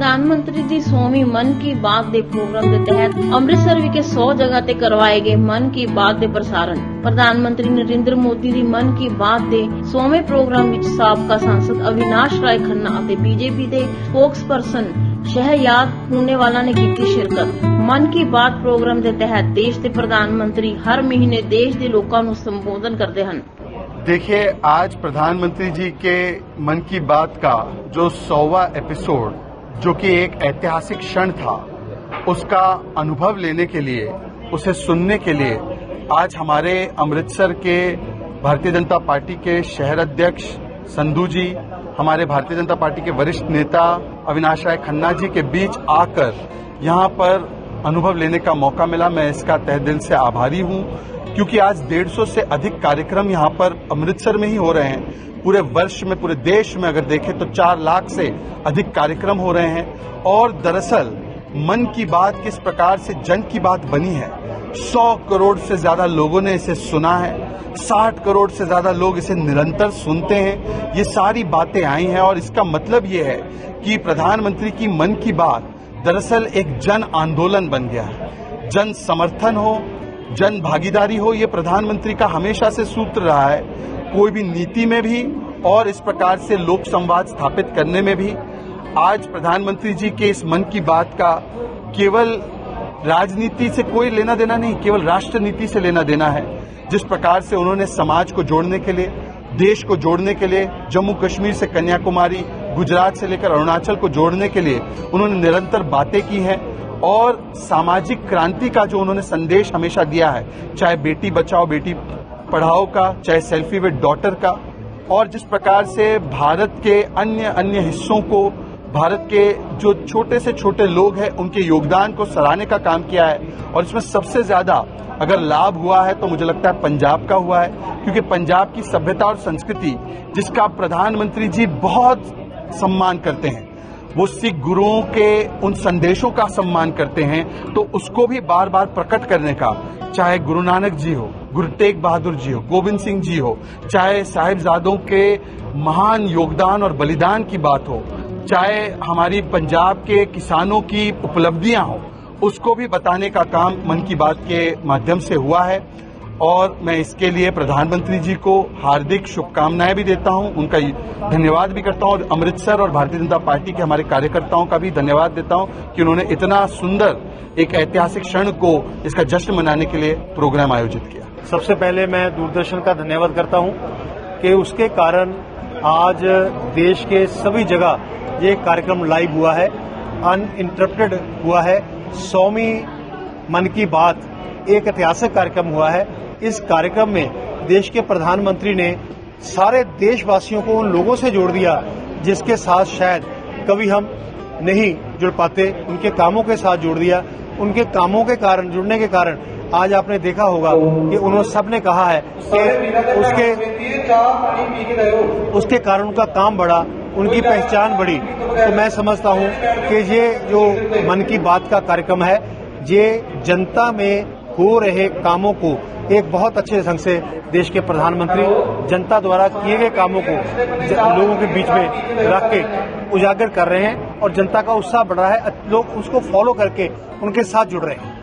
प्रधानमंत्री दी 100वीं मन की बात दे प्रोग्राम के तहत अमृतसर विखे 100 जगह ते करवाए गए मन की बात दे प्रसारण। प्रधानमंत्री नरेंद्र मोदी दी मन की बात दे 100वें प्रोग्राम विच साबका सांसद अविनाश राय खन्ना अते बीजेपी दे स्पोक्सपर्सन शहयाद पूनेवाला ने की शिरकत। मन की बात प्रोग्राम के तहत देश के प्रधानमंत्री हर महीने देश के लोगों को संबोधन करते हैं। देखिए, आज प्रधानमंत्री जी के मन की बात का जो 100वां एपिसोड, जो कि एक ऐतिहासिक क्षण था, उसका अनुभव लेने के लिए, उसे सुनने के लिए आज हमारे अमृतसर के भारतीय जनता पार्टी के शहर अध्यक्ष संधू जी, हमारे भारतीय जनता पार्टी के वरिष्ठ नेता अविनाश राय खन्ना जी के बीच आकर यहाँ पर अनुभव लेने का मौका मिला। मैं इसका तहे दिल से आभारी हूँ, क्योंकि आज 150 से अधिक कार्यक्रम यहाँ पर अमृतसर में ही हो रहे हैं। पूरे वर्ष में, पूरे देश में अगर देखें तो 4 लाख से अधिक कार्यक्रम हो रहे हैं। और दरअसल मन की बात किस प्रकार से जन की बात बनी है, 100 करोड़ से ज्यादा लोगों ने इसे सुना है, 60 करोड़ से ज्यादा लोग इसे निरंतर सुनते हैं। ये सारी बातें आई हैं और इसका मतलब ये है कि प्रधानमंत्री की मन की बात दरअसल एक जन आंदोलन बन गया है। जन समर्थन हो, जन भागीदारी हो, ये प्रधानमंत्री का हमेशा से सूत्र रहा है, कोई भी नीति में भी और इस प्रकार से लोक संवाद स्थापित करने में भी। आज प्रधानमंत्री जी के इस मन की बात का केवल राजनीति से कोई लेना देना नहीं, केवल राष्ट्र नीति से लेना देना है। जिस प्रकार से उन्होंने समाज को जोड़ने के लिए, देश को जोड़ने के लिए, जम्मू कश्मीर से कन्याकुमारी, गुजरात से लेकर अरुणाचल को जोड़ने के लिए उन्होंने निरंतर बातें की हैं और सामाजिक क्रांति का जो उन्होंने संदेश हमेशा दिया है, चाहे बेटी बचाओ बेटी पढ़ाओ का, चाहे सेल्फी विद डॉटर का, और जिस प्रकार से भारत के अन्य हिस्सों को, भारत के जो छोटे से छोटे लोग हैं, उनके योगदान को सराहने का काम किया है। और इसमें सबसे ज्यादा अगर लाभ हुआ है तो मुझे लगता है पंजाब का हुआ है, क्योंकि पंजाब की सभ्यता और संस्कृति जिसका प्रधानमंत्री जी बहुत सम्मान करते हैं, वो सिख गुरुओं के उन संदेशों का सम्मान करते हैं, तो उसको भी बार बार प्रकट करने का, चाहे गुरु नानक जी हो, गुरु तेग बहादुर जी हो, गोविंद सिंह जी हो, चाहे साहिबजादों के महान योगदान और बलिदान की बात हो, चाहे हमारी पंजाब के किसानों की उपलब्धियां हो, उसको भी बताने का काम मन की बात के माध्यम से हुआ है। और मैं इसके लिए प्रधानमंत्री जी को हार्दिक शुभकामनाएं भी देता हूं, उनका धन्यवाद भी करता हूं और अमृतसर और भारतीय जनता पार्टी के हमारे कार्यकर्ताओं का भी धन्यवाद देता हूं कि उन्होंने इतना सुंदर एक ऐतिहासिक क्षण को, इसका जश्न मनाने के लिए प्रोग्राम आयोजित किया। सबसे पहले मैं दूरदर्शन का धन्यवाद करता हूं कि उसके कारण आज देश के सभी जगह ये कार्यक्रम लाइव हुआ है, अनइंटरप्टेड हुआ है। 100वीं मन की बात एक ऐतिहासिक कार्यक्रम हुआ है। इस कार्यक्रम में देश के प्रधानमंत्री ने सारे देशवासियों को उन लोगों से जोड़ दिया जिसके साथ शायद कभी हम नहीं जुड़ पाते, उनके कामों के साथ जोड़ दिया। उनके कामों के कारण, जुड़ने के कारण आज आपने देखा होगा कि उन्होंने सबने कहा है कि उसके कारण उनका काम बढ़ा, उनकी पहचान बढ़ी। तो मैं समझता हूं कि ये जो मन की बात का कार्यक्रम है, ये जनता में हो रहे कामों को एक बहुत अच्छे ढंग से देश के प्रधानमंत्री जनता द्वारा किए गए कामों को लोगों के बीच में रख के उजागर कर रहे हैं और जनता का उत्साह बढ़ रहा है। लोग उसको फॉलो करके उनके साथ जुड़ रहे हैं।